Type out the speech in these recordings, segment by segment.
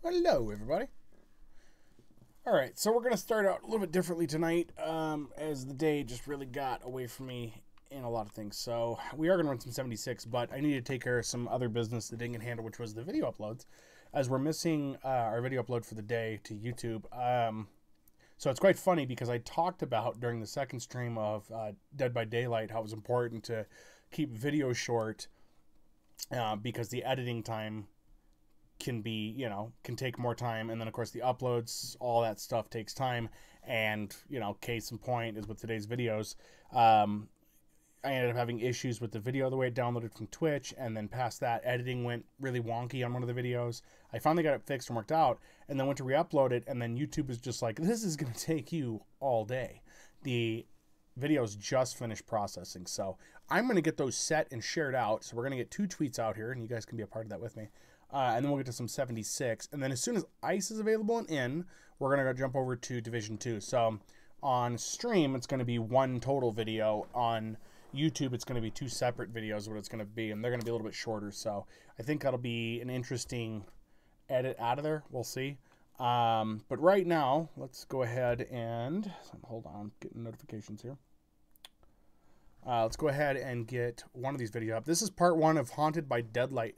Hello, everybody. All right, so we're going to start out a little bit differently tonight as the day just really got away from me in a lot of things. So we are going to run some 76, but I need to take care of some other business that didn't get handled, which was the video uploads, as we're missing our video upload for the day to YouTube. So it's quite funny because I talked about during the second stream of Dead by Daylight how it was important to keep videos short because the editing time can be, can take more time. And then, of course, the uploads, all that stuff takes time. And, case in point is with today's videos. I ended up having issues with the video the way it downloaded from Twitch. And then past that, editing went really wonky on one of the videos. I finally got it fixed and worked out. And then went to re-upload it. And then YouTube was just like, this is going to take you all day. The videos just finished processing. So I'm going to get those set and shared out. So we're going to get 2 tweets out here. And you guys can be a part of that with me. And then we'll get to some 76. And then as soon as ice is available and in, we're going to go jump over to Division 2. So on stream, it's going to be 1 total video. On YouTube, it's going to be 2 separate videos, what it's going to be. And they're going to be a little bit shorter. So I think that'll be an interesting edit out of there. We'll see. But right now, let's go ahead and... Hold on, I'm getting notifications here. Let's go ahead and get one of these videos up. This is part 1 of Haunted by Daylight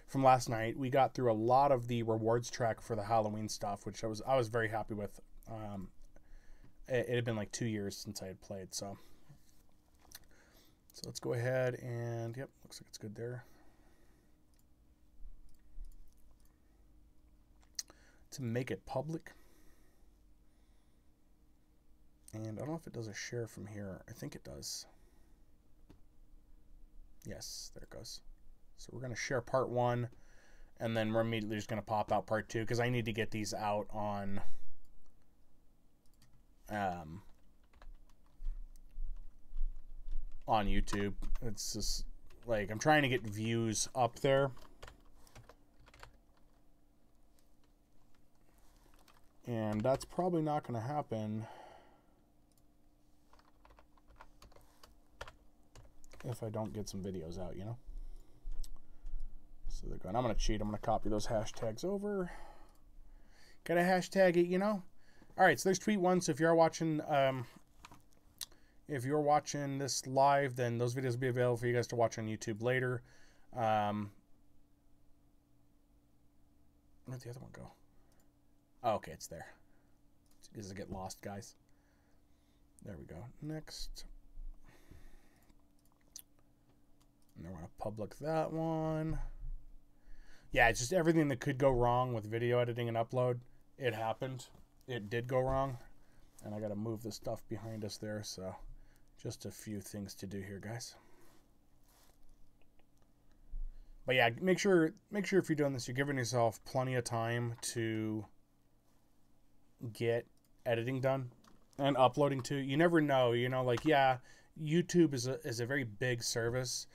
from last night. We got through a lot of the rewards track for the Halloween stuff, which I was very happy with. It had been like 2 years since I had played, so let's go ahead and yep, looks like it's good there. To make it public. And I don't know if it does a share from here. I think it does. Yes, there it goes. So we're going to share part 1, and then we're immediately just going to pop out part 2, because I need to get these out on YouTube. It's just like I'm trying to get views up there. And that's probably not going to happen if I don't get some videos out, So they're going, I'm going to cheat. I'm going to copy those hashtags over. Gotta hashtag it, All right, so there's tweet 1. So if you're watching this live, then those videos will be available for you guys to watch on YouTube later. Where'd the other one go? Oh, okay, it's there. Does it get lost, guys? There we go. Next. And then we're going to public that one. Yeah, it's just everything that could go wrong with video editing and upload. It happened. It did go wrong. And I got to move the stuff behind us there. So just a few things to do here, guys. But yeah, make sure if you're doing this, you're giving yourself plenty of time to get editing done and uploading too. You never know, like, yeah, YouTube is a very big service.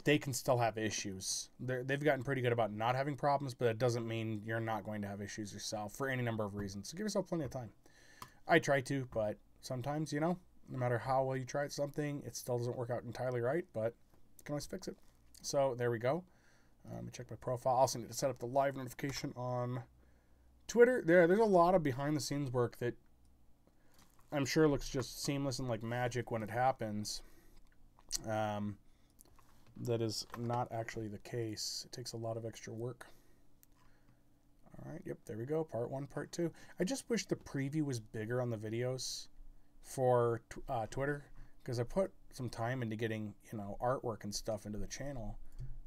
They can still have issues. They've gotten pretty good about not having problems, but that doesn't mean you're not going to have issues yourself for any number of reasons. So give yourself plenty of time. I try to, but sometimes, no matter how well you try something, it still doesn't work out entirely right, but you can always fix it. So there we go. Let me check my profile. I also need to set up the live notification on Twitter. There's a lot of behind the scenes work that I'm sure looks just seamless and like magic when it happens. That is not actually the case. It takes a lot of extra work. All right, yep, there we go. Part 1, part 2. I just wish the preview was bigger on the videos for Twitter, because I put some time into getting, artwork and stuff into the channel,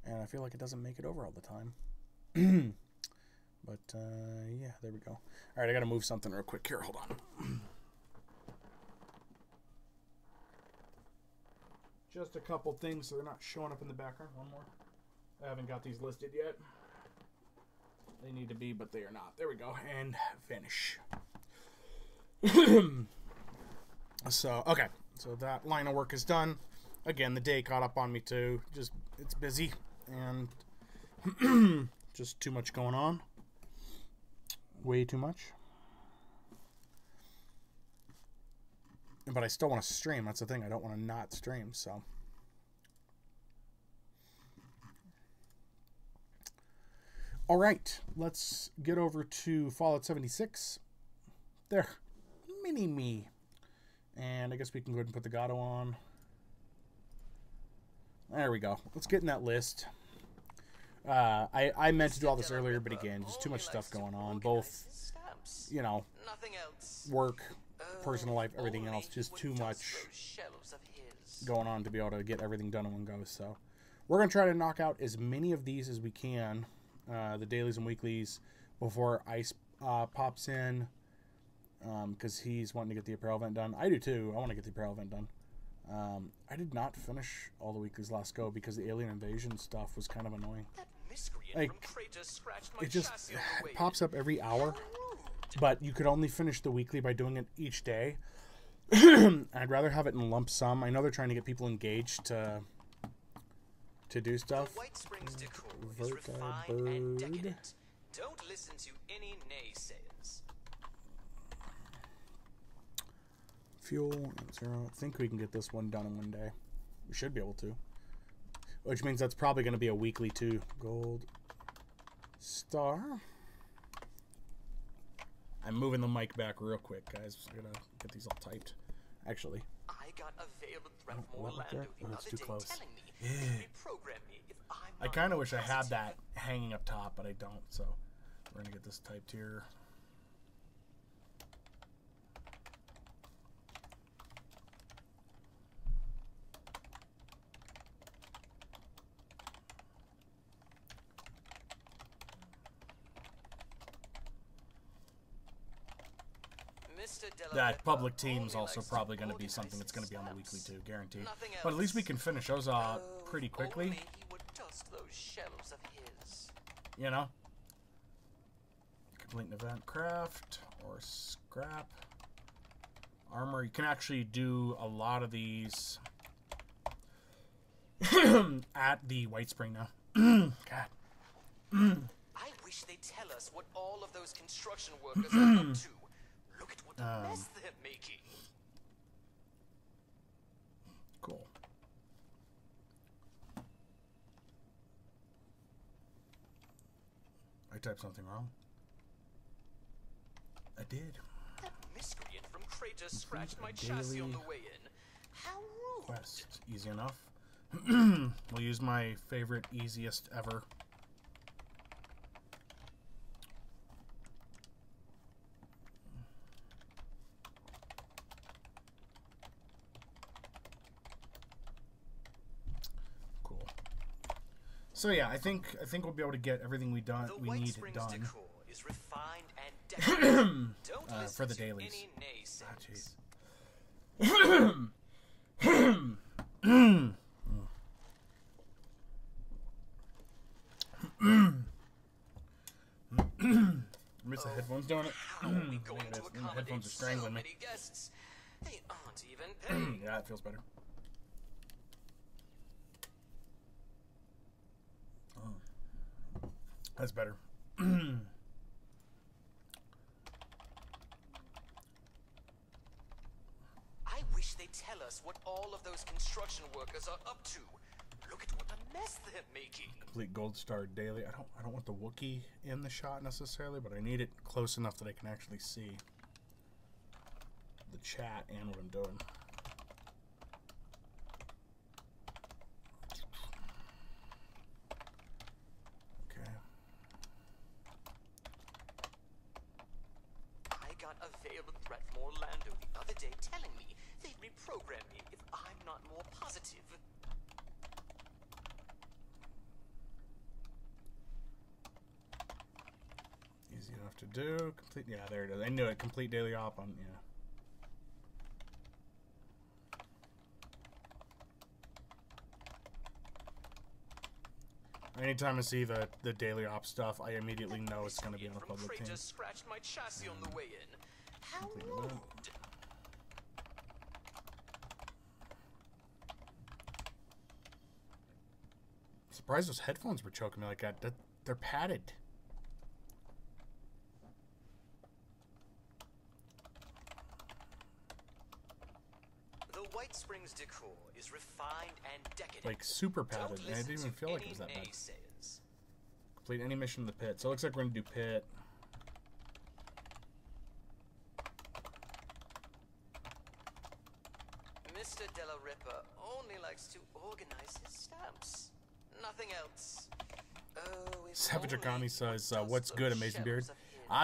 and I feel like it doesn't make it over all the time. But, yeah, there we go. All right, I got to move something real quick here. Hold on. Just a couple things so they're not showing up in the background. One more. I haven't got these listed yet. They need to be, but they are not. There we go. And finish. So, okay. So that line of work is done. Again, the day caught up on me too. Just, it's busy. And just too much going on. Way too much. But I still want to stream. That's the thing. I don't want to not stream, so. All right, let's get over to Fallout 76. There, mini-me. And I guess we can go ahead and put the Gato on. There we go. Let's get in that list. I meant to do all this earlier, but again, just too much stuff going on. Both, you know, work, personal life, everything else. Just too much going on to be able to get everything done in one go. So we're going to try to knock out as many of these as we can. The dailies and weeklies before Ice pops in. Because he's wanting to get the apparel event done. I do too. I want to get the apparel event done. I did not finish all the weeklies last go because the alien invasion stuff was kind of annoying. Like, it just pops up every hour, but you could only finish the weekly by doing it each day. I'd rather have it in lump sum. I know they're trying to get people engaged to do stuff. Bird. Don't listen to any naysayers. Fuel, 0. I think we can get this one done in one day. We should be able to. Which means that's probably going to be a weekly too. Gold star. I'm moving the mic back real quick, guys. I'm going to get these all typed. Actually. I got a veiled threat from Orlando the other too day close. telling me to reprogram me if I'm I kind of wish I had that hanging up top, but I don't. So we're going to get this typed here. That public team is also probably going to be something that's going to be on the weekly too, guaranteed. But at least we can finish those pretty quickly. Only he would dust those shelves of his. You know? Complete an event, craft, or scrap. Armor, you can actually do a lot of these at the White Spring now. God. I wish they'd tell us what all of those construction workers are up to. Look at what a mess they're making. Cool. I typed something wrong. I did. That miscreant from Crater scratched my chassis on the way in. How rude. Quest. Easy enough. We'll use my favorite, easiest ever. So yeah, I think we'll be able to get everything we need done is refined and Don't for the dailies. Miss the headphones doing it. The headphones are strangling me. They aren't even paying. Yeah, it feels better. That's better. I wish they'd tell us what all of those construction workers are up to. Look at what a mess they're making. Complete gold star daily. I don't want the Wookiee in the shot necessarily, but I need it close enough that I can actually see the chat and what I'm doing. A veiled threat from Orlando the other day telling me they'd reprogram me if I'm not more positive. Easy enough to do. Complete. Yeah, there it is. I knew it. Complete daily op on. Yeah. Anytime I see the daily op stuff, I immediately know it's going to be on a public team. Just scratched my chassis on the way in. How rude. Surprised those headphones were choking me like that. They're padded. The White Springs decor is refined and decadent. Like super padded, and I didn't even feel like it was that bad. Complete any mission in the pit. So it looks like we're going to do pit. Mr. Della Ripper only likes to organize his stamps. Nothing else. Oh, Savage Akami says, what's good, Amazing Beard?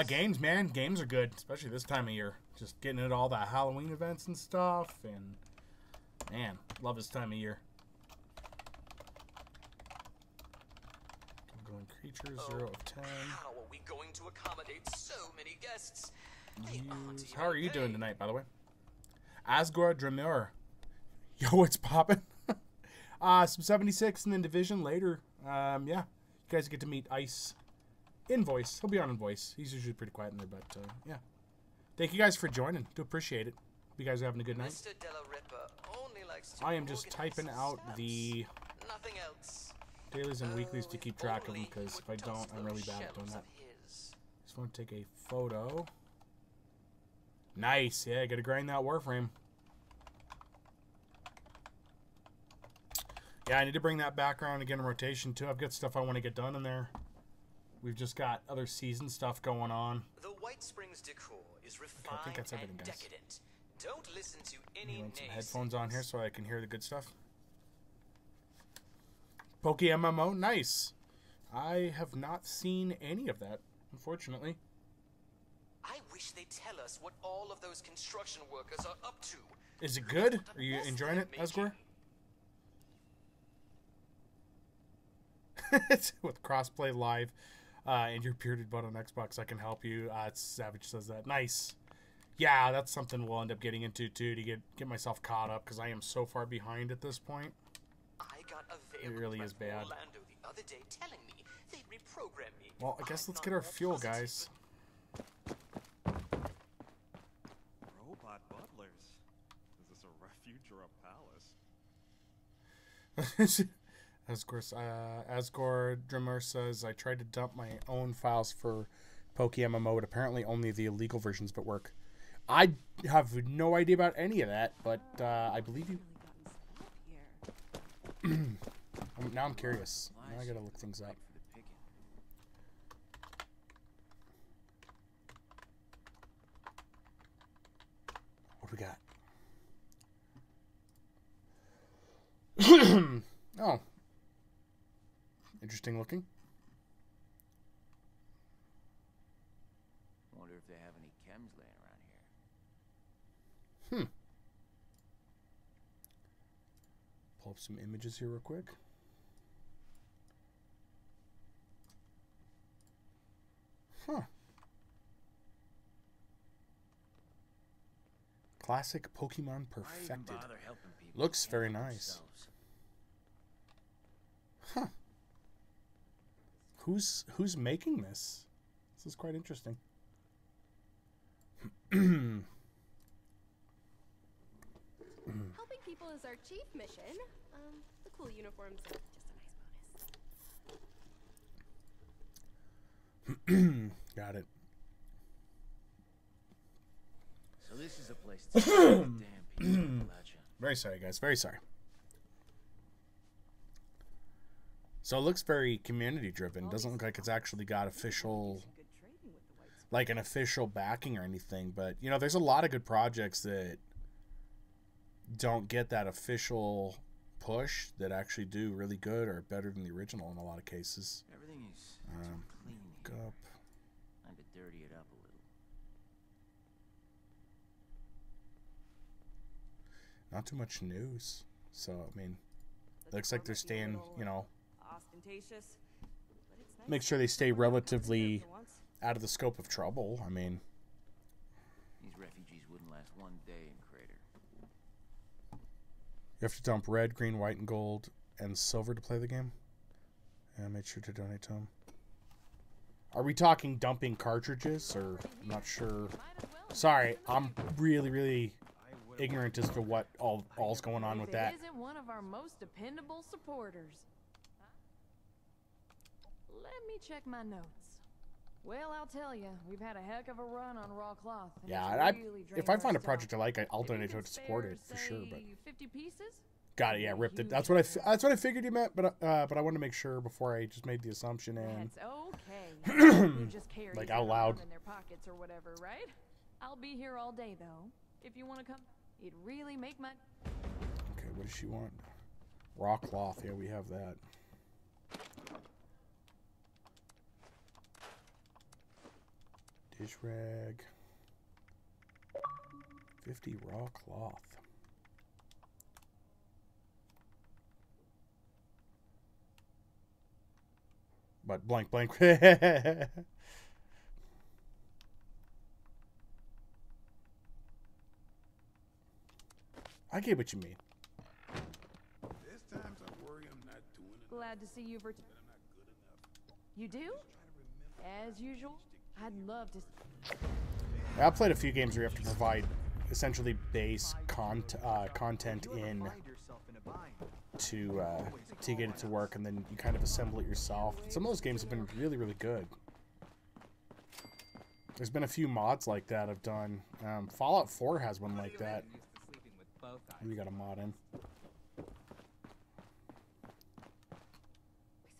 Games, man. Games are good, especially this time of year. Just getting into all the Halloween events and stuff, and man, love this time of year. Going creatures, 0 of 10. How are we going to accommodate so many guests? How are you doing tonight, by the way? Asgore Dramur. Yo, what's poppin'? Some 76 and then Division later. Yeah, you guys get to meet Ice. Invoice. He'll be on Invoice. He's usually pretty quiet in there, but yeah. Thank you guys for joining. Do appreciate it. You guys are having a good night. Mr. Della Ripper only likes to I am just typing out the nothing else. dailies and weeklies to keep track of them, because if I don't, I'm really bad at doing that. Just want to take a photo. Nice. Yeah, gotta grind that Warframe. Yeah, I need to bring that background again in rotation too. I've got stuff I want to get done in there. We've just got other season stuff going on. The White Springs decor is refined I think that's everything, and guys. decadent. Don't listen to any Some headphones on here so I can hear the good stuff. Poke MMO, nice. I have not seen any of that, unfortunately. I wish they'd tell us what all of those construction workers are up to. Is it good? Are you enjoying it, Asgore? With crossplay live and your bearded butt on Xbox, I can help you. Savage says that. Nice. Yeah, that's something we'll end up getting into too, to get myself caught up, because I am so far behind at this point. I got a It really is bad. Orlando the other day telling me they'd reprogram me. Well, I guess let's get our fuel, guys. Robot butlers. Is this a refuge or a palace? Asgore Drimmer says, I tried to dump my own files for Poke MMO, but apparently only the illegal versions but work. I have no idea about any of that, but I believe you. Now I'm curious. Now I gotta look things up. What do we got? Oh. Interesting looking. Wonder if they have any chems laying around here. Pull up some images here real quick. Classic Pokemon perfected. Looks very nice. Who's making this? This is quite interesting. Helping people is our chief mission. The cool uniforms are just a nice bonus. Got it. So this is a place to damn people about you. Very sorry, guys. Very sorry. So it looks very community driven. Doesn't look like it's actually got official, like an official backing or anything. But, you know, there's a lot of good projects that don't get that official push that actually do really good or better than the original in a lot of cases. Everything is too clean here. Up. Time to dirty it up a little. Not too much news. So, I mean, looks like they're staying, you know, ostentatious, but it's nice. make sure they stay relatively out of the scope of trouble. I mean, These refugees wouldn't last one day in Crater. you have to dump red, green, white, and gold, and silver to play the game. And make sure to donate to them. Are we talking dumping cartridges, or I'm not sure. Sorry, I'm really ignorant as to what all's going on with that. Isn't one of our most dependable supporters. Let me check my notes. Well, I'll tell you, we've had a heck of a run on raw cloth. And Yeah, it's really if drained I our find a stock. project I like, I'll If you donate to can it to support it for spare, sure. But say, 50 pieces? Got it. Yeah, ripped it. That's what I figured you meant, but I wanted to make sure before I just made the assumption and That's okay. You just carry like them out loud. around in their pockets or whatever, right? I'll be here all day though. If you want to come, it'd really make my. Okay, what does she want? Raw cloth. Yeah, we have that. Dish rag. 50 raw cloth. But blank. I get what you mean. There's times I worry I'm not doing enough. Glad to see you, That I'm not good enough. You do? As usual. I'd love to. I played a few games where you have to provide essentially base content in to get it to work, and then you kind of assemble it yourself. Some of those games have been really, really good. There's been a few mods like that I've done. Fallout 4 has one like that. We got a mod in. I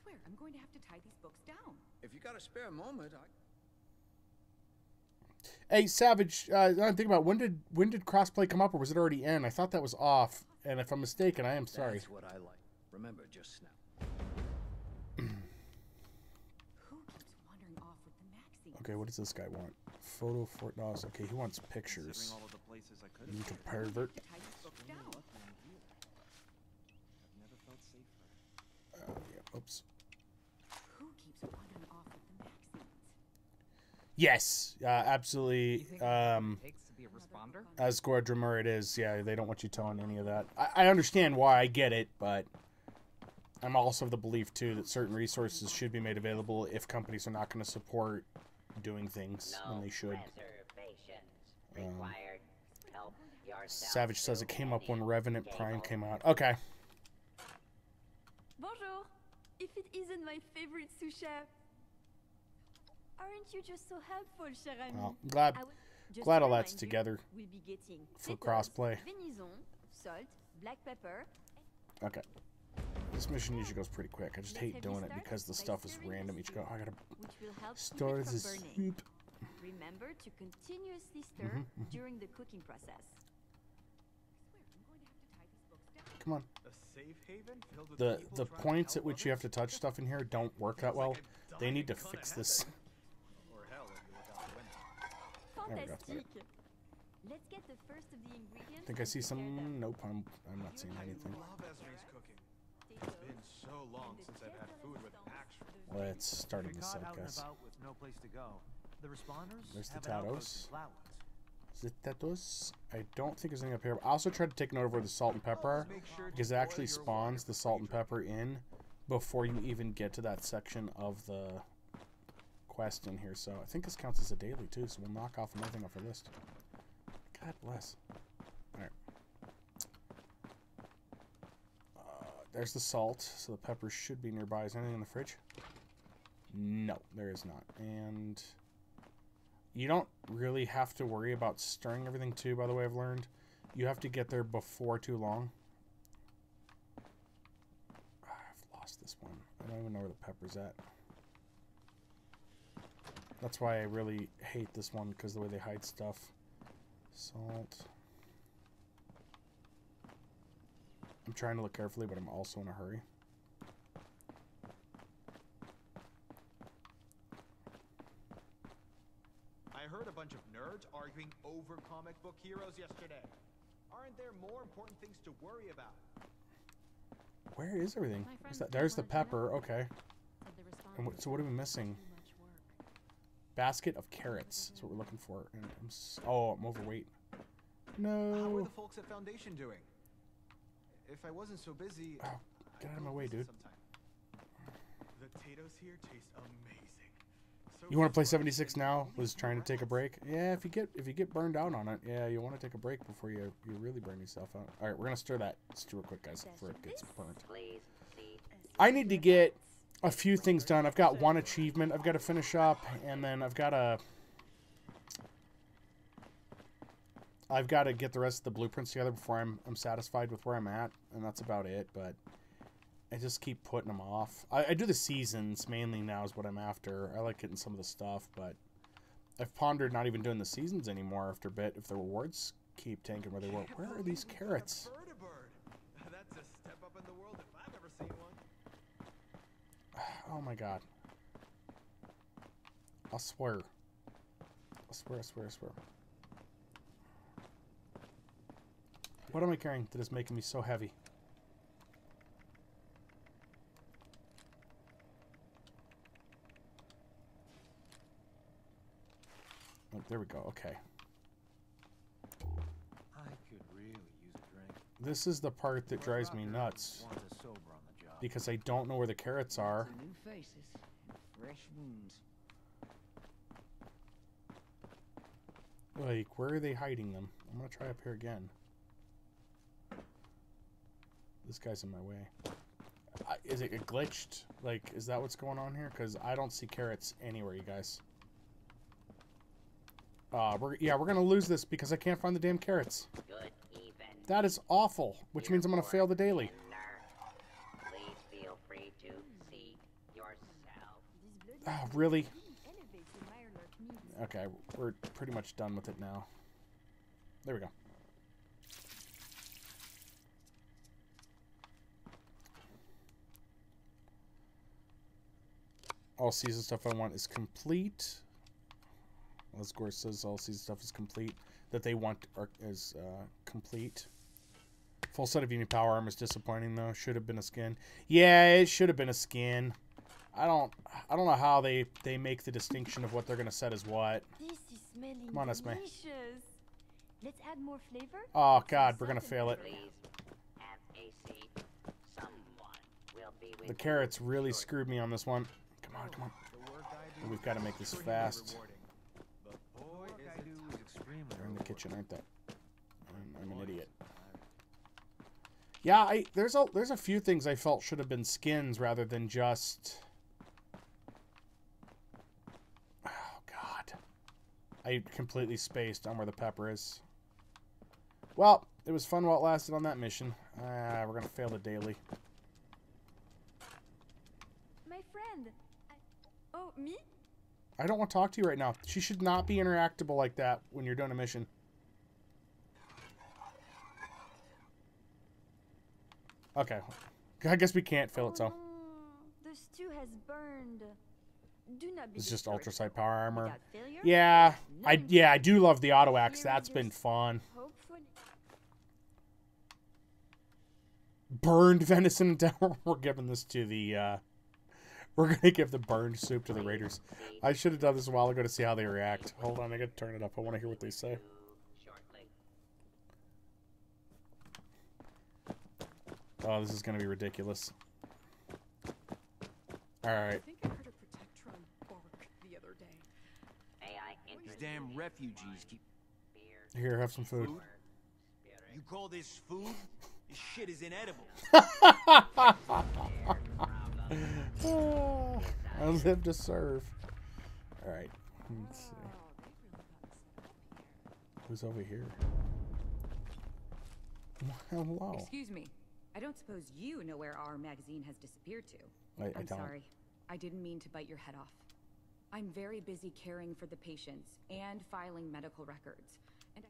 swear, I'm going to have to tie these books down. If you got a spare moment, Hey, Savage, I'm thinking about when did crossplay come up, or was it already in? I thought that was off, and if I'm mistaken, I am sorry. That's what I like. Remember, just now. Who keeps wandering off with the magazine? Okay, what does this guy want? Photo for nos. Okay, he wants pictures. All of the places I could You have can been. pervert. Tie these books down. I've never felt safer. Yeah, oops. Who keeps wandering off with the magazines? Yes, absolutely. Takes to be a responder? As Gordrimmer it is, yeah, they don't want you telling any of that. I understand why, I get it, but I'm also of the belief, too, that certain resources should be made available if companies are not going to support doing things when they should. Savage says it came up when Revenant Prime came out. Okay. Bonjour. If it isn't my favorite sous chef. Aren't you just so helpful, cher ami? Well, Just glad to all that's remind you, together we'll be getting for peppers, crossplay. venison, salt, black pepper. Okay. This mission usually goes pretty quick. I just hate doing it because the stuff is random. Each go, I gotta Which will help keep store it from this burning. soup. Remember to continuously stir during the cooking process. Come on. A safe haven filled with The people trying to points at help which you have to others? touch stuff in here don't work that well. They need to Gonna fix this. happen. Or hell, if you look out the window. There we go, that's better. Fantastic. Let's get the first of the ingredients. I think I and see prepare them. some. Nope, I'm not seeing anything. Love Esme's cooking. It's been so long since I've had food with actual. Let's start on If this you're side, caught out and guys. about with no place to go, the responders There's the have an outpost Tatos. in Flowers. Zitatos. I don't think there's anything up here. I also tried to take note of where the salt and pepper are, because it actually spawns the salt and pepper in before you even get to that section of the quest in here. So I think this counts as a daily too, so we'll knock off another thing off our list. God bless. Alright. There's the salt, so the pepper should be nearby. Is there anything in the fridge? No, there is not. And you don't really have to worry about stirring everything too, by the way, I've learned. You have to get there before too long. I've lost this one. I don't even know where the pepper's at. That's why I really hate this one, because the way they hide stuff. Salt. I'm trying to look carefully, but I'm also in a hurry. I heard a bunch of nerds arguing over comic book heroes yesterday. Aren't there more important things to worry about? Where is everything? My Is friends that, don't there's the want to know. pepper. Okay. Said the And responders so what are we do missing? too much work. Basket of carrots. That's what we're looking for. And oh, I'm overweight. How are No. the folks at Foundation doing? If I wasn't so busy, Oh, get out of I'd my go way, visit dude. sometime. The potatoes here taste amazing. So You want to play fresh, 76 and now? only Was trying to take a rats. break. Yeah, if you get burned out on it, yeah, you want to take a break before you really burn yourself out. All right, we're gonna stir that. Let's do it quick, guys, before it gets burnt. I need to get a few things done. I've got one achievement I've got to finish up, and then I've got I've got to get the rest of the blueprints together before I'm satisfied with where I'm at, and that's about it. But I just keep putting them off. I do the seasons mainly now is what I'm after. I like getting some of the stuff, but I've pondered not even doing the seasons anymore after a bit if the rewards keep tanking where they were. Where are these carrots? That's a step up in the world if I've ever seen one. Oh my god. I swear. I swear, I swear, I swear. What am I carrying that is making me so heavy? Oh, there we go. Okay. I could really use a drink. This is the part that drives me nuts. Want a sober on the job. Because I don't know where the carrots are. New faces, fresh wounds. Like, where are they hiding them? I'm gonna try up here again. This guy's in my way. Is it glitched? Like, is that what's going on here? Because I don't see carrots anywhere, you guys. We're gonna lose this because I can't find the damn carrots. Good even. That is awful, which means I'm gonna fail the daily. Please feel free to see yourself. Oh, really? Okay, we're pretty much done with it now. There we go. All season stuff I want is complete. As Gore says, all season stuff is complete. That they want is complete. Full set of Union Power Armor is disappointing though. Should have been a skin. Yeah, it should have been a skin. I don't know how they make the distinction of what they're gonna set as what. This is smelling Come on, Esme. delicious. Let's add more flavor. Oh God, we're gonna fail it. Please have a seat. Someone will be with The carrots really screwed me on this one. Come on, come on. We've got to make this fast. They're in the kitchen, aren't they? I'm an idiot. Yeah, there's a few things I felt should have been skins rather than just. Oh God, I completely spaced on where the pepper is. Well, it was fun while it lasted on that mission. We're gonna fail the daily. My friend. Oh, me? I don't want to talk to you right now. She should not be interactable like that when you're doing a mission. Okay. I guess we can't fill it, so. No. The stew has burned. Do not be It's just discouraged. ultra side power armor. Without failure, Yeah. there's I do love the auto axe. Here That's is been fun. hopefully. Burned venison. We're giving this to the we're gonna give the burned soup to the raiders. I should have done this a while ago to see how they react. Hold on, I gotta turn it up. I want to hear what they say. Oh, this is gonna be ridiculous. Alright. I think I heard a Protectron bark the other day. These damn refugees keep. Here, have some food. You call this food? This shit is inedible. I live to serve. Alright. Let's see. Who's over here? Hello. Excuse me. I don't suppose you know where our magazine has disappeared to. I I'm don't. sorry. I didn't mean to bite your head off. I'm very busy caring for the patients and filing medical records. And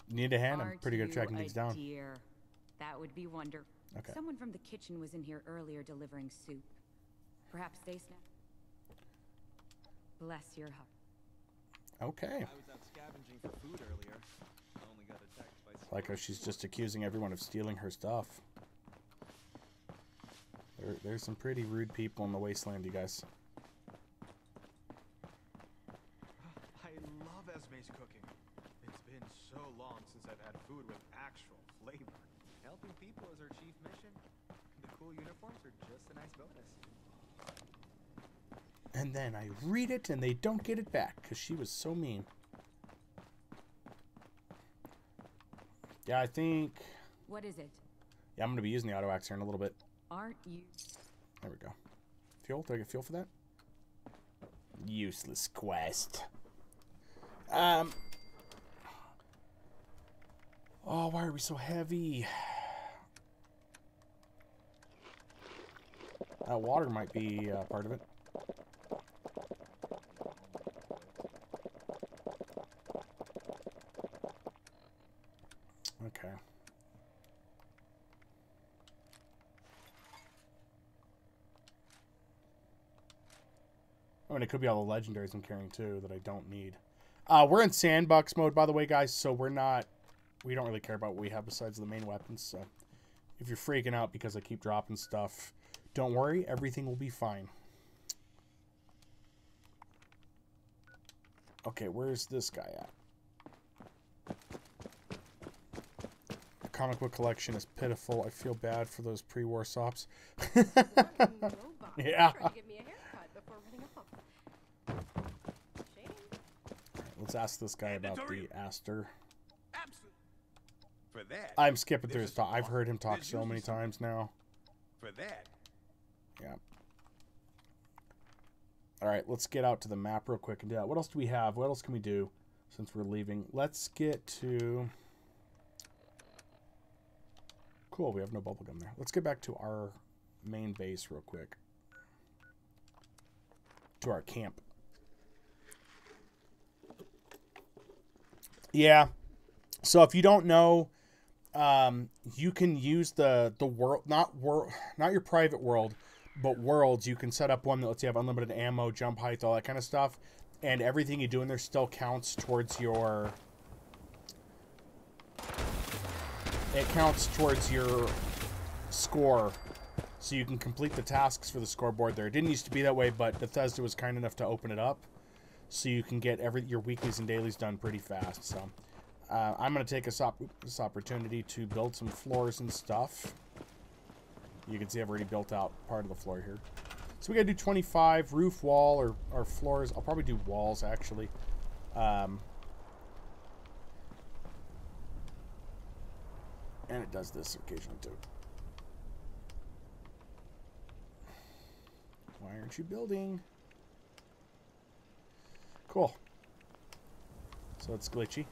Need a hand? I'm Aren't pretty good at you tracking a things down. dear? That would be wonderful. Okay. Someone from the kitchen was in here earlier delivering soup. Perhaps they snapped. Bless your heart. Okay. I was out scavenging for food earlier. I only got attacked by Like how she's just accusing everyone of stealing her stuff. There's some pretty rude people in the wasteland, you guys. I love Esme's cooking. It's been so long since I've had food with actual flavor. Helping people is our chief mission. The cool uniforms are just a nice bonus. And then I read it and they don't get it back because she was so mean. Yeah, I think... What is it? Yeah, I'm going to be using the auto axe here in a little bit. Aren't you? There we go. Fuel? Did I get fuel for that? Useless quest. Oh, why are we so heavy? That water might be part of it. Okay. I mean, it could be all the legendaries I'm carrying too that I don't need. We're in sandbox mode, by the way, guys, so we don't really care about what we have besides the main weapons, so if you're freaking out because I keep dropping stuff, don't worry, everything will be fine. Okay, where's this guy at? The comic book collection is pitiful. I feel bad for those pre-war sops. Yeah. Let's ask this guy about the Aster. For that, I'm skipping through his talk. I've heard him talk so many times now. For that. Yeah. Alright, let's get out to the map real quick and do that. What else do we have? What else can we do since we're leaving? Let's get to... Cool, we have no bubblegum there. Let's get back to our main base real quick. To our camp. Yeah. So if you don't know, you can use the world, not your private world, but worlds. You can set up one that lets you have unlimited ammo, jump height, all that kind of stuff, and everything you do in there still counts towards your. It counts towards your score, so you can complete the tasks for the scoreboard there. It didn't used to be that way, but Bethesda was kind enough to open it up, so you can get your weeklies and dailies done pretty fast. So I'm going to take this opportunity to build some floors and stuff. You can see I've already built out part of the floor here. So we got to do 25 roof, wall, or floors. I'll probably do walls, actually. And it does this occasionally, too. Why aren't you building? Cool. So it's glitchy.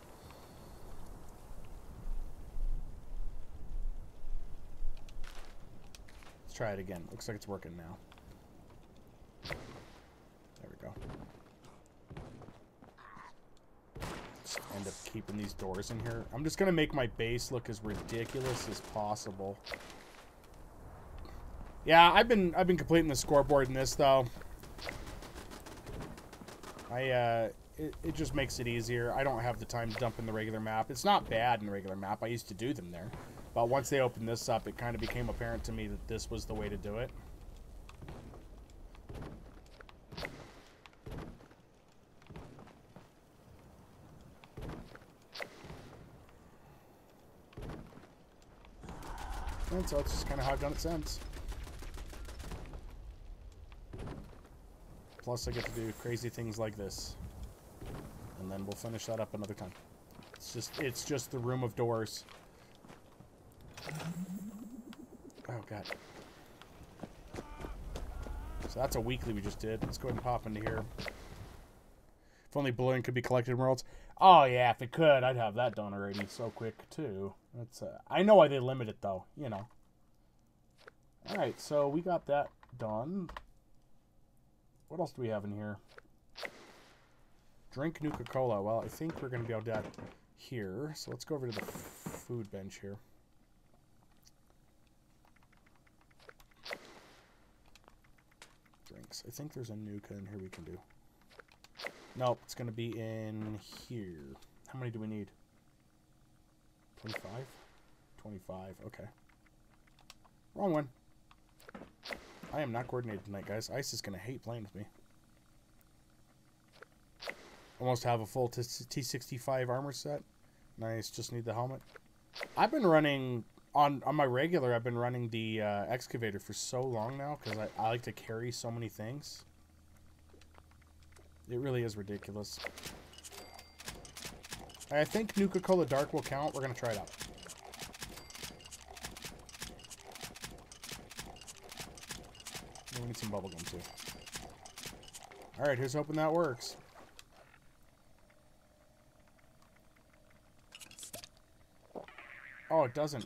Let's try it again. Looks like it's working now. There we go. Just end up keeping these doors in here. I'm just gonna make my base look as ridiculous as possible. Yeah, I've been completing the scoreboard in this though. It just makes it easier. I don't have the time to dump in the regular map. It's not bad in the regular map. I used to do them there. But once they opened this up, it kind of became apparent to me that this was the way to do it. And so it's just kind of how I've done it since. Plus I get to do crazy things like this. And then we'll finish that up another time. It's just the room of doors. Oh god. So that's a weekly we just did. Let's go ahead and pop into here. If only bullion could be collected in worlds. Oh yeah, if it could, I'd have that done already so quick too. That's I know why they limit it though, you know. Alright, so we got that done. What else do we have in here? Drink Nuka-Cola. Well, I think we're going to be able to do that here. So let's go over to the food bench here. Drinks. I think there's a Nuka in here we can do. Nope, it's going to be in here. How many do we need? 25? 25, okay. Wrong one. I am not coordinated tonight, guys. Ice is going to hate playing with me. Almost have a full T65 armor set. Nice, just need the helmet. I've been running, on my regular, I've been running the excavator for so long now, because I like to carry so many things. It really is ridiculous. I think Nuka-Cola Dark will count. We're going to try it out. We need some bubblegum too. Alright, here's hoping that works. Oh, it doesn't.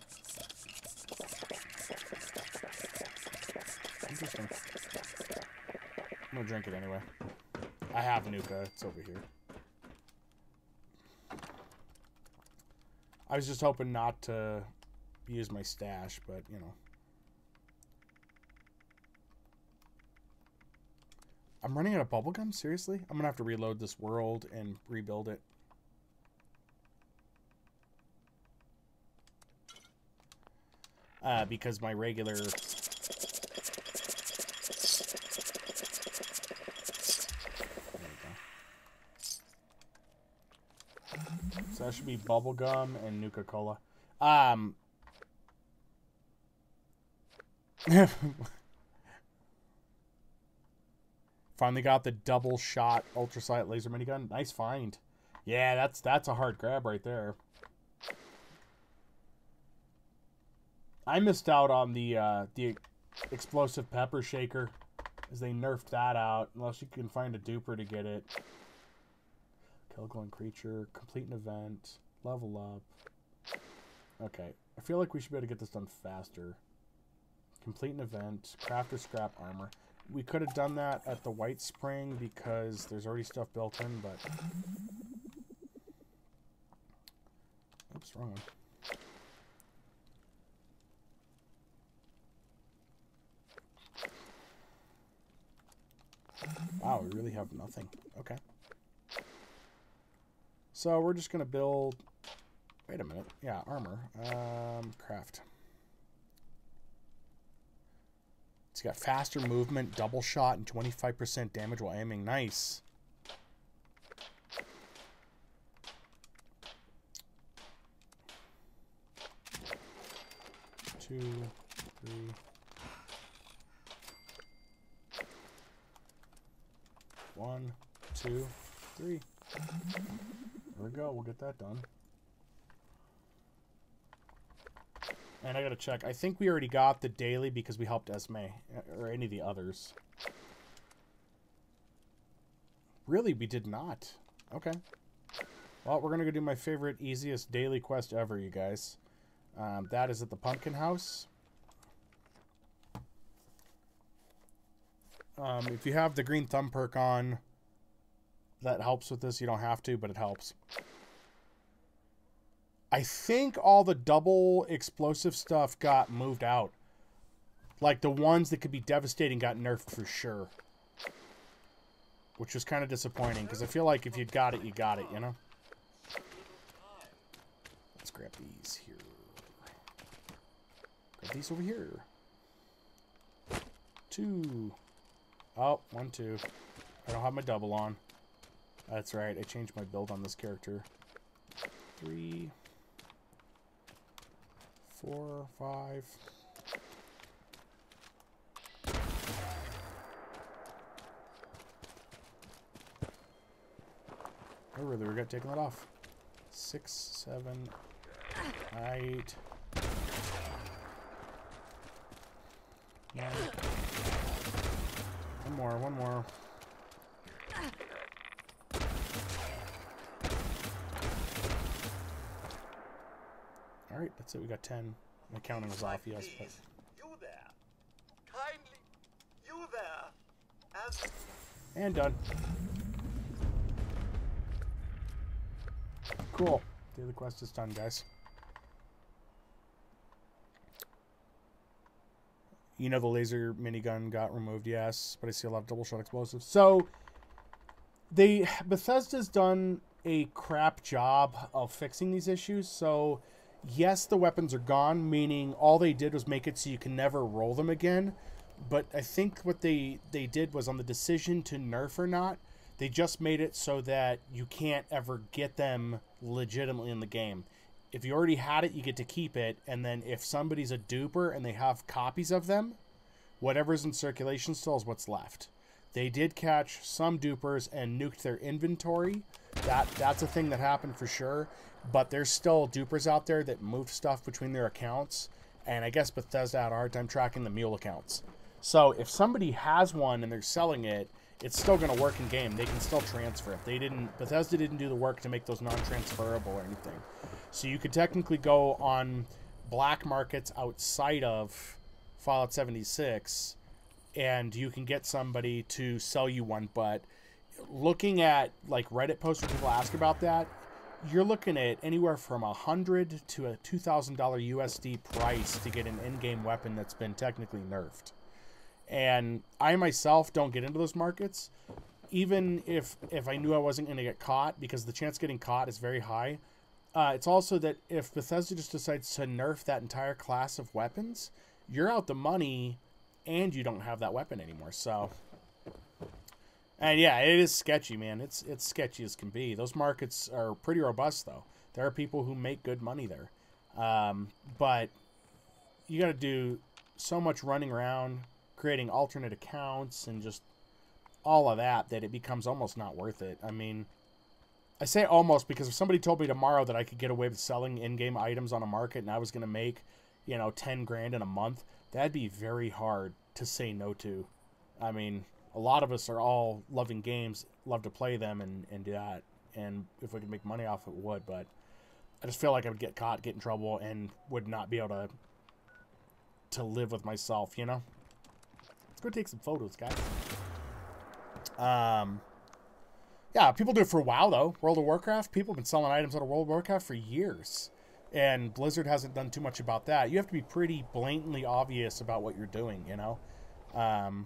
Interesting. I'm gonna drink it anyway. I have Nuka. It's over here. I was just hoping not to use my stash, but, you know. I'm running out of bubblegum? Seriously? I'm gonna have to reload this world and rebuild it. Because my regular... So that should be bubblegum and Nuka-Cola. Finally got the double shot ultrasight laser minigun. Nice find. Yeah, that's a hard grab right there. I missed out on the explosive pepper shaker, as they nerfed that out. Unless you can find a duper to get it. Kill a glowing creature, complete an event, level up. Okay, I feel like we should be able to get this done faster. Complete an event, craft or scrap armor. We could have done that at the White Spring because there's already stuff built in, but... Oops, wrong one. Wow, we really have nothing. Okay. So we're just going to build... Wait a minute. Yeah, armor. Craft. It's got faster movement, double shot, and 25% damage while aiming. Nice. Two, three. One, two, three. There we go. We'll get that done. And I gotta check. I think we already got the daily because we helped Esme. Or any of the others. Really? We did not. Okay. Well, we're gonna go do my favorite, easiest daily quest ever, you guys. That is at the Pumpkin House. If you have the green thumb perk on, that helps with this. You don't have to, but it helps. I think all the double explosive stuff got moved out. Like, the ones that could be devastating got nerfed for sure. Which was kind of disappointing, because I feel like if you got it, you got it, you know? Let's grab these here. Grab these over here. 2. Oh, 1, 2. I don't have my double on. That's right, I changed my build on this character. 3. 4, 5. I really regret taking that off. 6, 7, 8. 9. One more. Alright, that's it. We got 10. My counting was off, yes, but... You there. Kindly. You there. As... And done. Cool. Daily quest is done, guys. You know the laser minigun got removed, yes, but I see a lot of double shot explosives. So, Bethesda's done a crap job of fixing these issues. So, yes, the weapons are gone, meaning all they did was make it so you can never roll them again. But I think what they did was on the decision to nerf or not, they just made it so that you can't ever get them legitimately in the game. If you already had it, you get to keep it, and then if somebody's a duper and they have copies of them, whatever's in circulation still is what's left. They did catch some dupers and nuked their inventory. That's a thing that happened for sure, but there's still dupers out there that moved stuff between their accounts, and I guess Bethesda had a hard time tracking the mule accounts. So if somebody has one and they're selling it, it's still going to work in game. They can still transfer it. Bethesda didn't do the work to make those non-transferable or anything. So you could technically go on black markets outside of Fallout 76, and you can get somebody to sell you one. But looking at like Reddit posts where people ask about that, you're looking at anywhere from $100 to a $2,000 USD price to get an in-game weapon that's been technically nerfed. And I myself don't get into those markets, even if I knew I wasn't going to get caught, because the chance of getting caught is very high. It's also that if Bethesda just decides to nerf that entire class of weapons, you're out the money and you don't have that weapon anymore. So, and yeah, it is sketchy, man. It's sketchy as can be. Those markets are pretty robust, though. There are people who make good money there. But you got to do so much running around, creating alternate accounts, and just all of that it becomes almost not worth it. I mean, I say almost because if somebody told me tomorrow that I could get away with selling in-game items on a market and I was going to make, 10 grand in a month, that'd be very hard to say no to. I mean, a lot of us are all loving games, love to play them and do that. And if we could make money off it, we would. But I just feel like I would get caught, get in trouble, and would not be able to live with myself, Let's go take some photos, guys. Yeah, people do it for a while, though. World of Warcraft, people have been selling items out of World of Warcraft for years. And Blizzard hasn't done too much about that. You have to be pretty blatantly obvious about what you're doing, All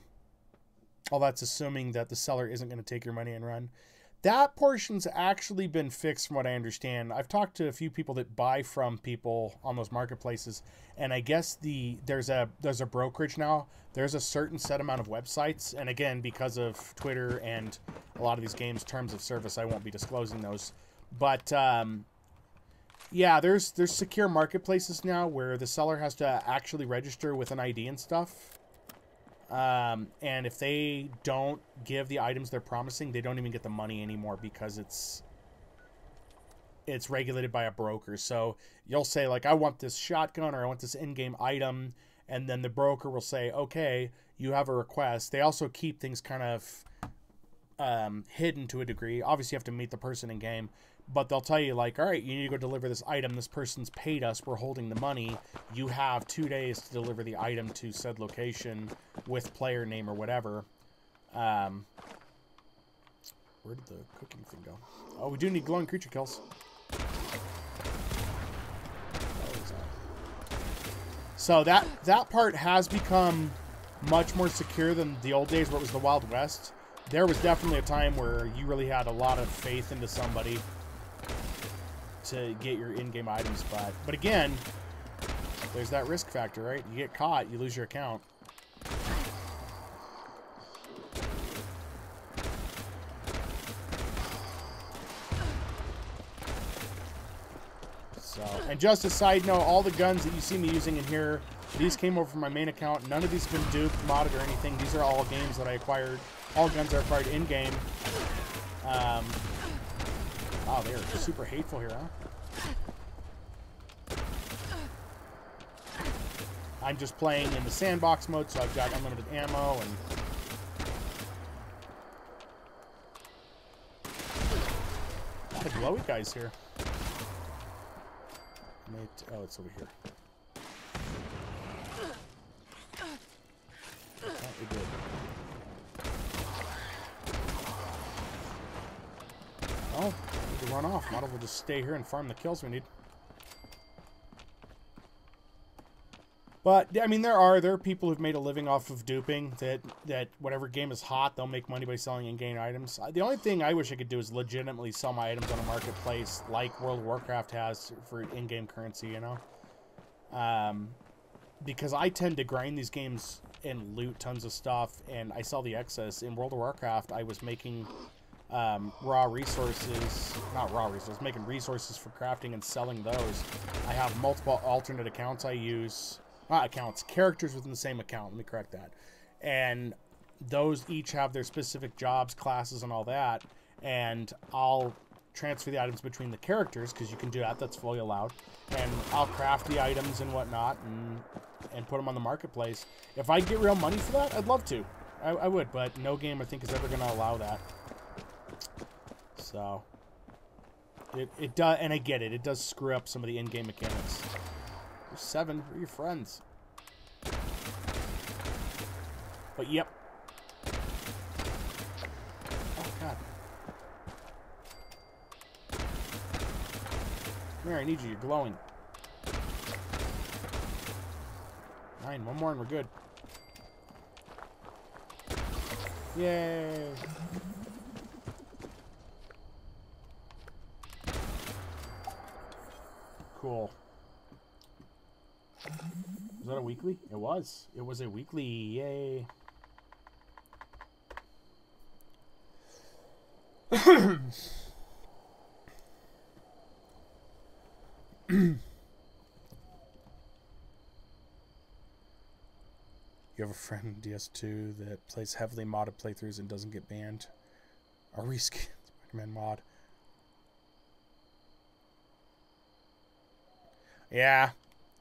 that's assuming that the seller isn't going to take your money and run. That portion's actually been fixed from what I understand. I've talked to a few people that buy from people on those marketplaces, and I guess there's a brokerage now. There's a certain set amount of websites, and again, because of Twitter and a lot of these games' terms of service, I won't be disclosing those. But yeah, there's secure marketplaces now where the seller has to actually register with an ID and stuff. And if they don't give the items they're promising, they don't even get the money anymore because it's regulated by a broker. So you'll say, like, I want this shotgun or I want this in-game item, and then the broker will say, okay, you have a request. They also keep things kind of hidden to a degree. Obviously, you have to meet the person in-game, but they'll tell you, like, all right, you need to go deliver this item. This person's paid us. We're holding the money. You have 2 days to deliver the item to said location with player name or whatever. Where did the cooking thing go? Oh, we do need glowing creature kills. So that part has become much more secure than the old days where it was the Wild West. There was definitely a time where you really had a lot of faith into somebody to get your in-game items, but again, there's that risk factor, right? You get caught, you lose your account. So, and just a side note, all the guns that you see me using in here, these came over from my main account. None of these have been duped, modded, or anything. These are all games that I acquired. All guns are acquired in-game. Oh, they're super hateful here, huh? I'm just playing in the sandbox mode, so I've got unlimited ammo and... a lot of glowy guys here. Oh, it's over here. Oh, we did. Oh, need to run off. Might as well just stay here and farm the kills we need. But I mean, there are people who've made a living off of duping. That whatever game is hot, they'll make money by selling in-game items. The only thing I wish I could do is legitimately sell my items on a marketplace like World of Warcraft has for in-game currency. Because I tend to grind these games and loot tons of stuff, and I sell the excess. In World of Warcraft, I was making making resources for crafting and selling those. I have multiple alternate accounts I use. Not accounts, characters within the same account. Let me correct that. And those each have their specific jobs, classes, and all that. And I'll transfer the items between the characters, because you can do that. That's fully allowed. And I'll craft the items and whatnot and put them on the marketplace. If I get real money for that, I'd love to. I would, but no game I think is ever going to allow that. So it does, and I get it. It does screw up some of the in-game mechanics. There's 7. We're your friends. But yep. Oh god. Come here, I need you. You're glowing. 9. One more and we're good. Yay. Cool. Was that a weekly? It was. It was a weekly. Yay. You have a friend in DS2 that plays heavily modded playthroughs and doesn't get banned. A reskin Spider-Man mod. Yeah.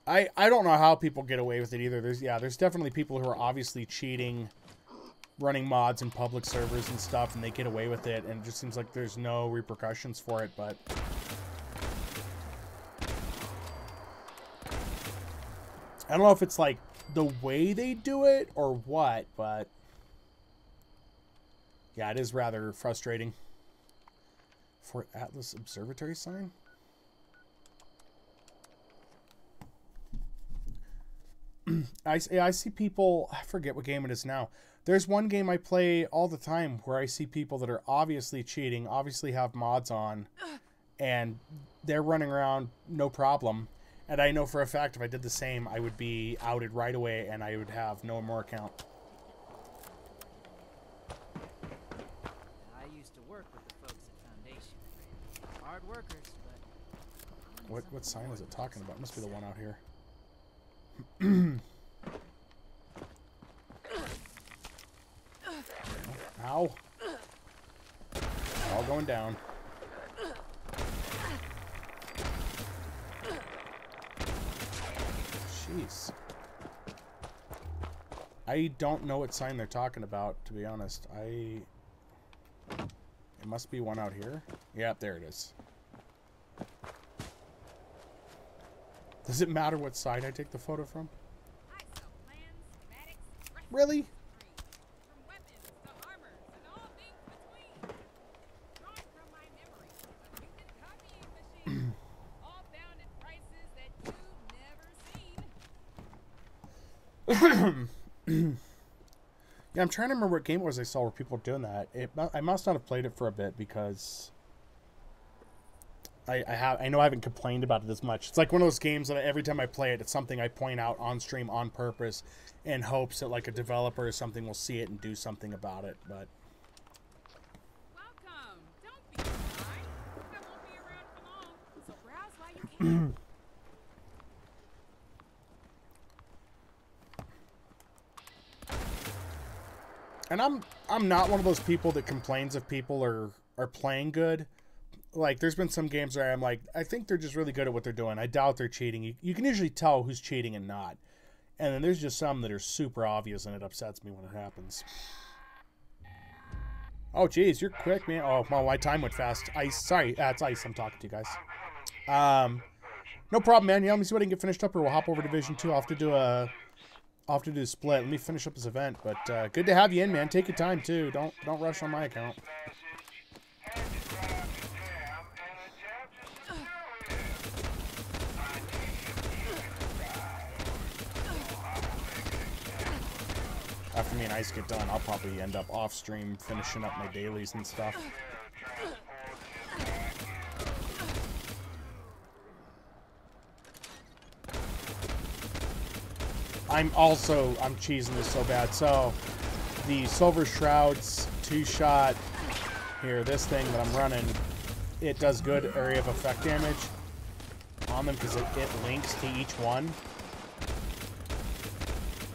I don't know how people get away with it either. There's definitely people who are obviously cheating, running mods in public servers and stuff, and they get away with it, and it just seems like there's no repercussions for it, but I don't know if it's like the way they do it or what, but yeah, it is rather frustrating. For Atlas Observatory sign? I see people, I forget what game it is now. There's one game I play all the time where I see people that are obviously cheating, obviously have mods on, and they're running around no problem. And I know for a fact if I did the same, I would be outed right away and I would have no more account. I used to work with the folks at Foundation. Hard workers, but... What sign is it talking about? It must be the one out here. Ow. All going down. Jeez. I don't know what sign they're talking about, to be honest. It must be one out here. Yeah, there it is. Does it matter what side I take the photo from? Really? Yeah, I'm trying to remember what game it was I saw where people were doing that. I must not have played it for a bit because I know I haven't complained about it as much. It's like one of those games that every time I play it, it's something I point out on stream on purpose in hopes that like a developer or something will see it and do something about it. But welcome. Don't be shy. I won't be around for long, so browse while you can. And I'm not one of those people that complains if people are playing good. Like, there's been some games where I'm like, I think they're just really good at what they're doing. I doubt they're cheating. You can usually tell who's cheating and not. And then there's just some that are super obvious, and it upsets me when it happens. Oh, geez, you're quick, man. Oh, well, my time went fast. Ice, sorry, it's Ice I'm talking to, you guys. No problem, man. Yeah, let me see what I can get finished up, or we'll hop over to Division 2. I'll have to do a split. Let me finish up this event. But good to have you in, man. Take your time, too. Don't rush on my account. After me and Ice get done, I'll probably end up off stream finishing up my dailies and stuff. I'm cheesing this so bad. So, the Silver Shrouds 2-shot here, this thing that I'm running, it does good area of effect damage on them because it links to each one.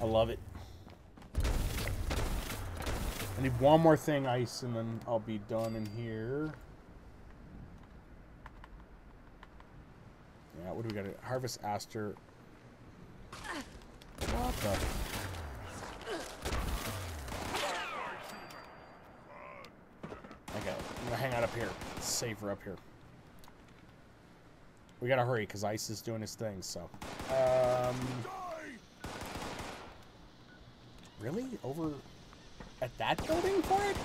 I love it. I need one more thing, Ice, and then I'll be done in here. Yeah, what do we got? Harvest Aster. What the? Okay, I'm gonna hang out up here. It's safer up here. We gotta hurry because Ice is doing his thing. So, really over at that building for it?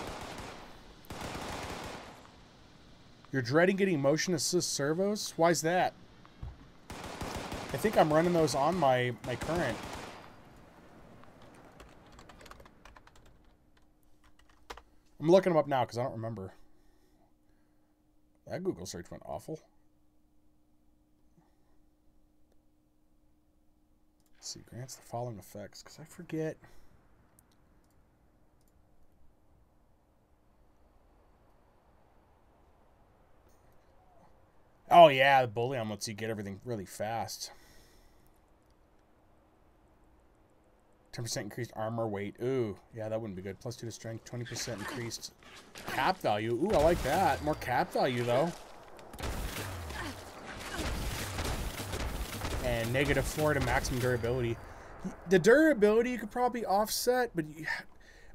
You're dreading getting motion assist servos? Why's that? I think I'm running those on my current. I'm looking them up now because I don't remember. That Google search went awful. Let's see, grants the following effects because I forget. Oh yeah, the bullion lets you get everything really fast. 10% increased armor weight. Ooh, yeah, that wouldn't be good. +2 to strength, 20% increased cap value. Ooh, I like that. More cap value, though. And -4 to maximum durability. The durability you could probably offset, but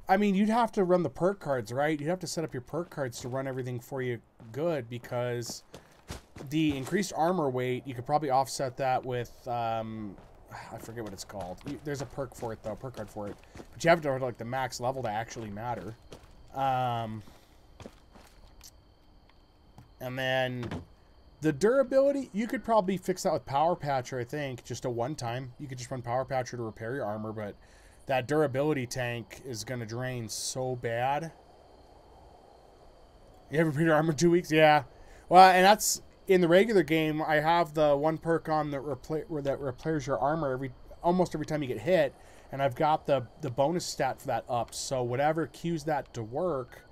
I mean, you'd have to run the perk cards, right? You'd have to set up your perk cards to run everything for you good, because the increased armor weight, you could probably offset that with, I forget what it's called. There's a perk for it, though, perk card for it. But you have to have, like, the max level to actually matter. And then the durability, you could probably fix that with Power Patcher, I think, just a one-time. You could just run Power Patcher to repair your armor, but that durability tank is going to drain so bad. You have repair your armor in 2 weeks? Yeah. Well, and that's... In the regular game, I have the one perk on that repairs your armor almost every time you get hit, and I've got the bonus stat for that up. So whatever cues that to work,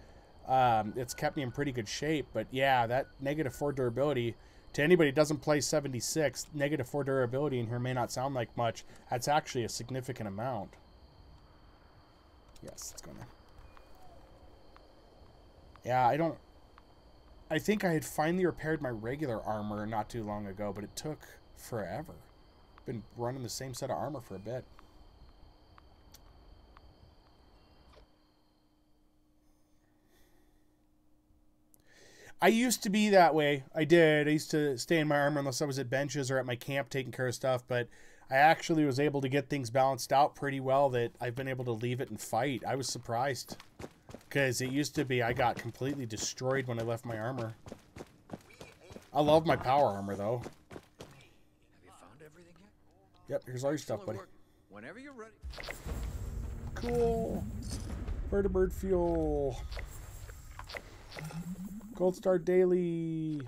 it's kept me in pretty good shape. But yeah, that -4 durability, to anybody who doesn't play 76, -4 durability in here may not sound like much. That's actually a significant amount. Yes, it's gonna. Yeah, I think I had finally repaired my regular armor not too long ago, but it took forever. Been running the same set of armor for a bit. I used to be that way. I did. I used to stay in my armor unless I was at benches or at my camp taking care of stuff, but I actually was able to get things balanced out pretty well that I've been able to leave it and fight. I was surprised. Because it used to be I got completely destroyed when I left my armor. I love my power armor, though. Have you found everything yet? Yep, here's all your stuff, buddy. Whenever you're ready. Cool. Vertibird fuel. Gold Star Daily.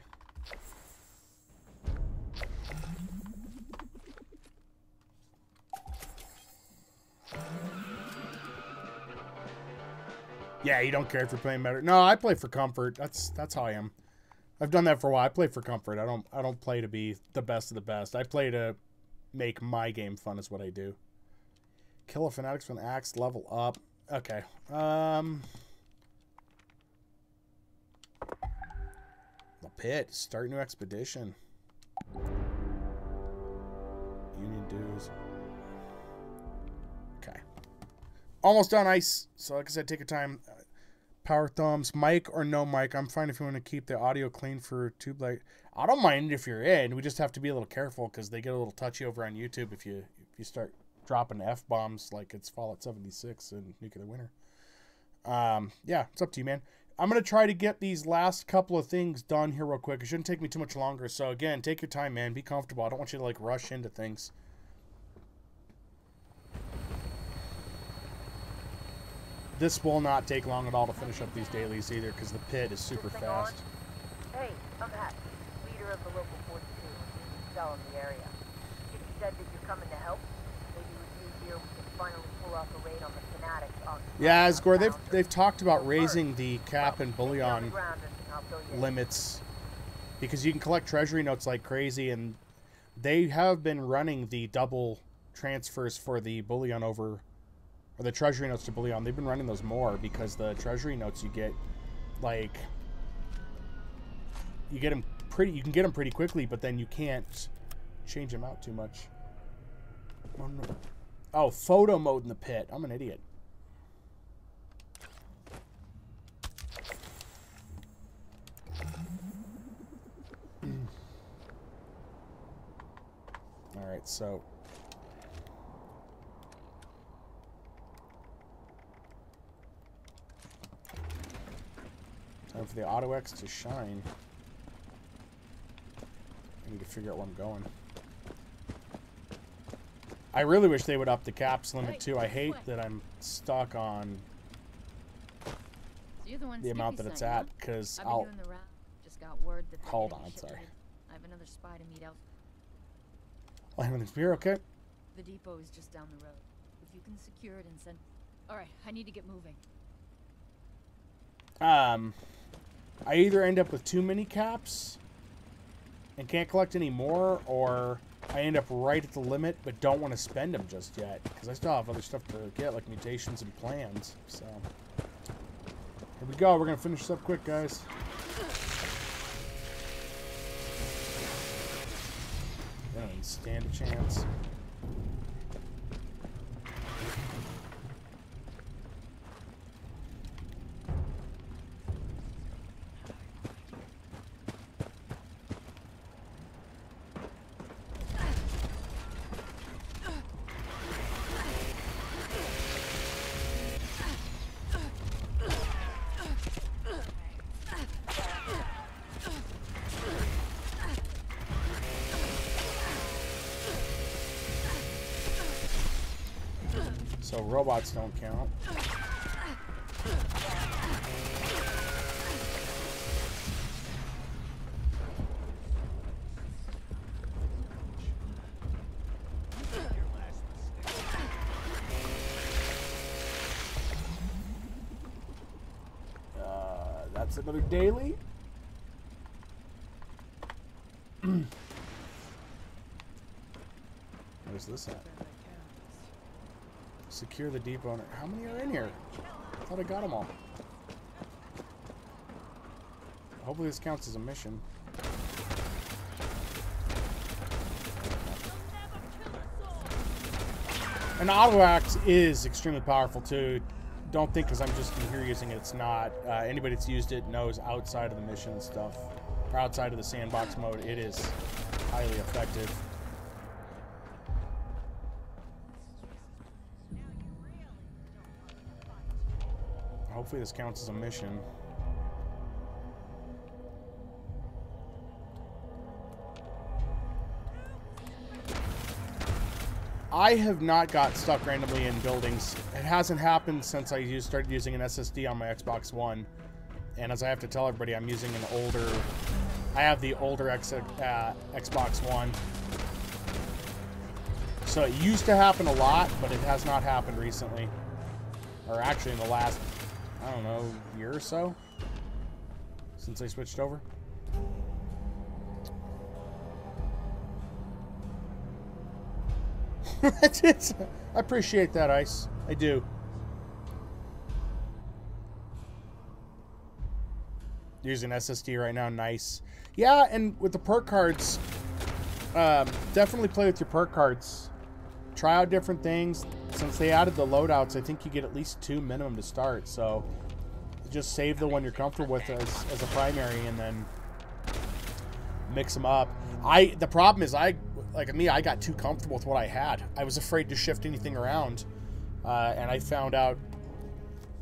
Yeah, you don't care if you're playing better. No, I play for comfort. That's how I am. I've done that for a while. I play for comfort. I don't play to be the best of the best. I play to make my game fun is what I do. Kill a fanatics with an axe, level up. Okay. The pit. Start new expedition. Union dues. Okay. Almost done, Ice. So like I said, take your time. Power thumbs. Mic or no mic. I'm fine if you want to keep the audio clean for tube light. I don't mind if you're in. We just have to be a little careful because they get a little touchy over on YouTube if you start dropping F-bombs like it's Fallout 76 and Nuclear Winter. Yeah, it's up to you, man. I'm going to try to get these last couple of things done here real quick. It shouldn't take me too much longer. So again, take your time, man. Be comfortable. I don't want you to like rush into things. This will not take long at all to finish up these dailies either, because the pit is super fast. Hey, I'm Hat, leader of the local 42, cell in the area. You said that you're coming to help. Maybe with you here, we can finally pull off a raid on the fanatics. Yeah, Asgore, they've talked about raising the cap and bullion limits, because you can collect treasury notes like crazy, and they have been running the double transfers for the bullion over. Or the treasury notes to bullion. They've been running those more because the treasury notes you get, like, you can get them pretty quickly, but then you can't change them out too much. Oh, no. Oh, photo mode in the pit. I'm an idiot. Alright, so... time for the Auto X to shine. I need to figure out where I'm going. I really wish they would up the caps limit too. I hate that I'm stuck on the amount that it's at, because I'll... Just got word that hold on, sorry. I have another spy to meet out. Everything's here, okay? The depot is just down the road. If you can secure it and send... Alright, I need to get moving. I either end up with too many caps and can't collect any more, or I end up right at the limit but don't want to spend them just yet, because I still have other stuff to get, like mutations and plans. So here we go. We're gonna finish this up quick, guys. I don't even stand a chance. So robots don't count. That's another daily. Where's this at? Secure the depot. How many are in here? I thought I got them all. Hopefully this counts as a mission. An auto axe is extremely powerful too. Don't think because I'm just here using it, it's not. Anybody that's used it knows outside of the mission and stuff, or outside of the sandbox mode, it is highly effective. Hopefully this counts as a mission. I have not got stuck randomly in buildings. It hasn't happened since I started using an SSD on my Xbox One. And as I have to tell everybody, I'm using an older... I have the older Xbox One. So it used to happen a lot, but it has not happened recently. Or actually in the last, I don't know, year or so? Since I switched over. I appreciate that, Ice. I do. Using SSD right now, nice. Yeah, and with the perk cards, definitely play with your perk cards. Try out different things. Since they added the loadouts, I think you get at least 2 minimum to start. So just save the one you're comfortable with as a primary, and then mix them up. The problem is like me, I got too comfortable with what I had. I was afraid to shift anything around, and I found out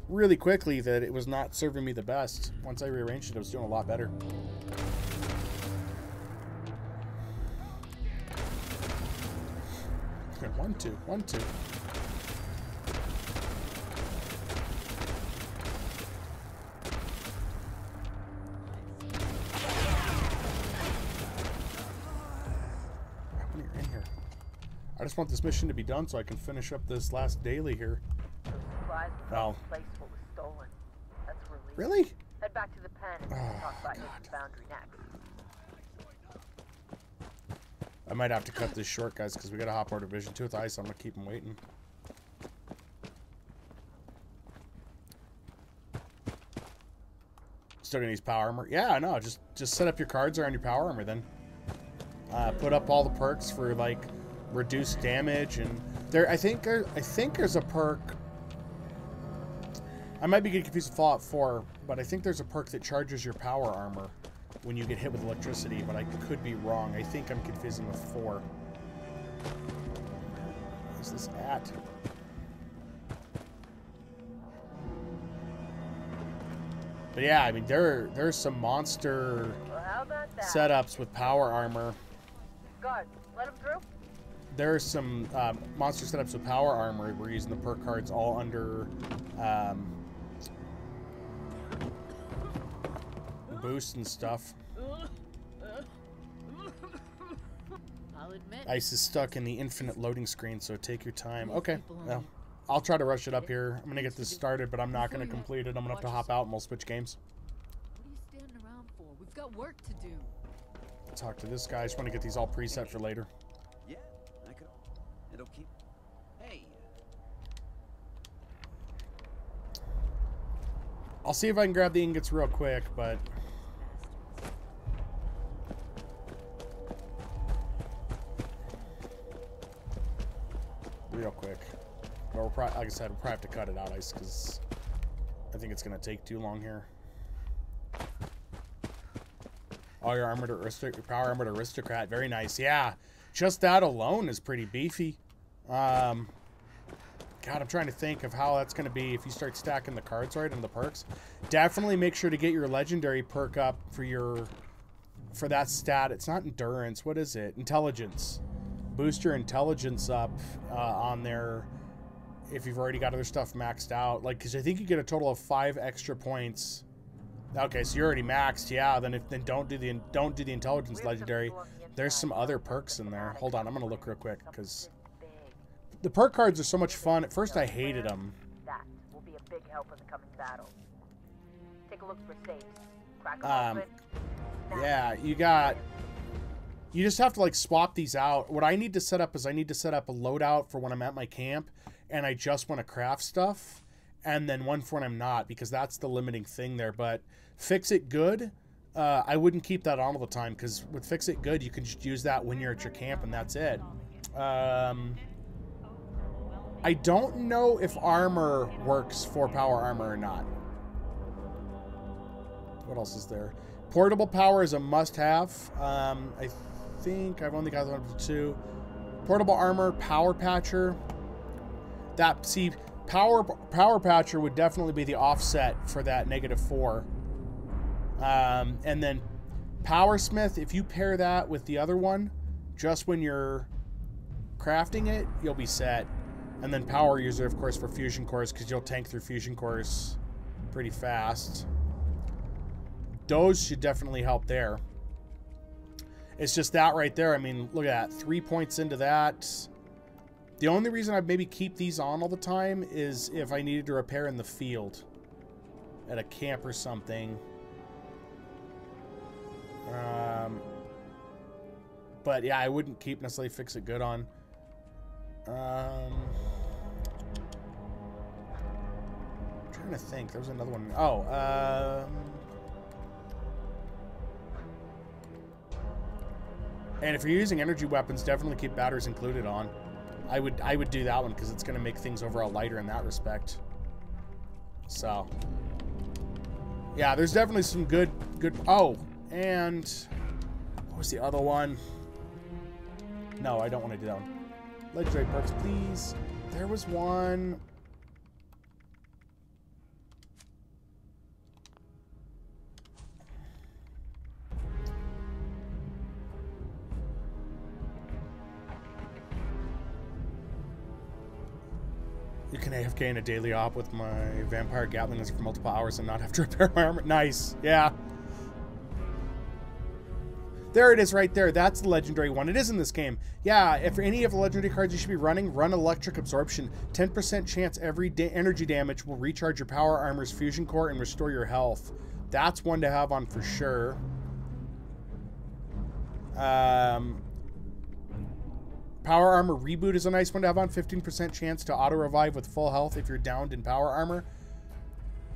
really quickly that it was not serving me the best. Once I rearranged it, I was doing a lot better. Okay, 1, 2, 1, 2. I just want this mission to be done so I can finish up this last daily here. Oh. Place what was stolen. That's relief. Really? Head back to the pen and talk about Hidden Boundary next. I might have to cut this short, guys, because we got to hop our division 2 with Ice. I'm going to keep him waiting. Still going to use power armor. Yeah, no, just set up your cards around your power armor then. Put up all the perks for, like, reduced damage, and there I think there's a perk. I might be getting confused with Fallout 4, but I think there's a perk that charges your power armor when you get hit with electricity, but I could be wrong. I think I'm confusing with 4. Where's this at? But yeah, I mean, there's some monster setups with power armor. Guard, let him through. There's some monster setups with power armor. We're using the perk cards all under boost and stuff. I'll admit. Ice is stuck in the infinite loading screen, so take your time. Okay, well, I'll try to rush it up here. I'm gonna get this started, but I'm not gonna complete it. I'm gonna have to hop out and we'll switch games. What are you standing around for? We've got work to do. Talk to this guy. I just want to get these all preset for later. Yeah, I could. It'll keep. Hey. I'll see if I can grab the ingots real quick, but real quick. But we'll probably, like I said, we'll probably have to cut it out, Ice, because I think it's going to take too long here. Oh, your armored aristocrat, power armored aristocrat, very nice. Yeah, just that alone is pretty beefy. God, I'm trying to think of how that's going to be if you start stacking the cards right and the perks. Definitely make sure to get your legendary perk up for that stat. It's not endurance. What is it? Intelligence. Boost your intelligence up on there if you've already got other stuff maxed out. Like, because I think you get a total of 5 extra points. Okay, so you're already maxed. Yeah, then don't do the intelligence legendary. There's some other perks in there. Hold on, I'm gonna look real quick because the perk cards are so much fun. At first, I hated them. That will be a big help in the coming battles. Take a look for safes. Crack them open. Yeah, you just have to like swap these out. What I need to set up is I need to set up a loadout for when I'm at my camp and I just want to craft stuff, and then one for when I'm not, because that's the limiting thing there. But Fix It Good, I wouldn't keep that on all the time, because with Fix It Good, you can just use that when you're at your camp, and that's it. I don't know if armor works for power armor or not. What else is there? Portable power is a must-have. I think I've only got 1 or 2. Portable armor, power patcher. Power patcher would definitely be the offset for that -4. And then Powersmith, if you pair that with the other one, just when you're crafting it, you'll be set. And then Power User, of course, for fusion cores, because you'll tank through fusion cores pretty fast. Those should definitely help there. It's just that right there. I mean, look at that. 3 points into that. The only reason I'd maybe keep these on all the time is if I needed to repair in the field at a camp or something. But yeah, I wouldn't keep necessarily Fix It Good on. I'm trying to think. There was another one. Oh, and if you're using energy weapons, definitely keep batteries included on. I would do that one because it's going to make things overall lighter in that respect. So, yeah, there's definitely some good. Oh, and what was the other one? No, I don't want to do that one. Legendary perks, please. There was one. You can AFK in a daily op with my vampire gatling laser for multiple hours and not have to repair my armor. Nice. Yeah. There it is right there. That's the legendary one. It is in this game. Yeah, if any of the legendary cards you should be running, run Electric Absorption. 10% chance every energy damage will recharge your power armor's fusion core and restore your health. That's one to have on for sure. Power Armor Reboot is a nice one to have on. 15% chance to auto-revive with full health if you're downed in Power Armor.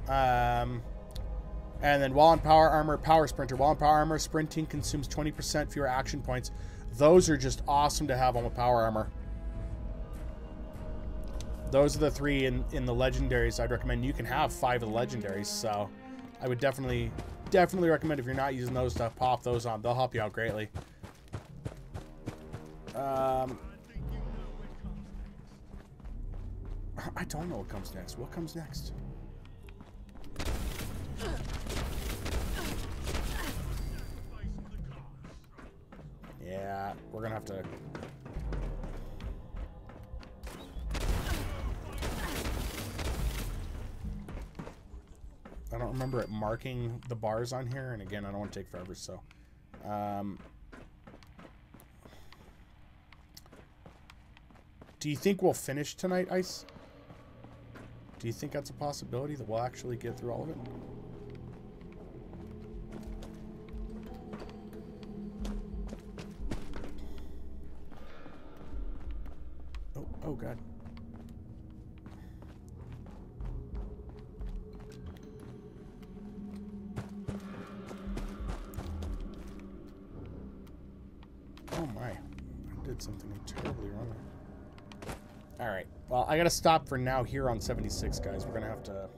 And then while on Power Armor, Power Sprinter. While on Power Armor, sprinting consumes 20% fewer action points. Those are just awesome to have on with Power Armor. Those are the 3 in the legendaries I'd recommend. You can have 5 of the legendaries, so I would definitely recommend if you're not using those to pop those on. They'll help you out greatly. I don't know what comes next. What comes next? Yeah, we're gonna have to... I don't remember it marking the bars on here, and again, I don't want to take forever, so... do you think we'll finish tonight, Ice? Do you think that's a possibility, that we'll actually get through all of it? Oh God. Oh my. I did something terribly wrong there. Alright. Well, I gotta stop for now here on 76, guys. We're gonna have to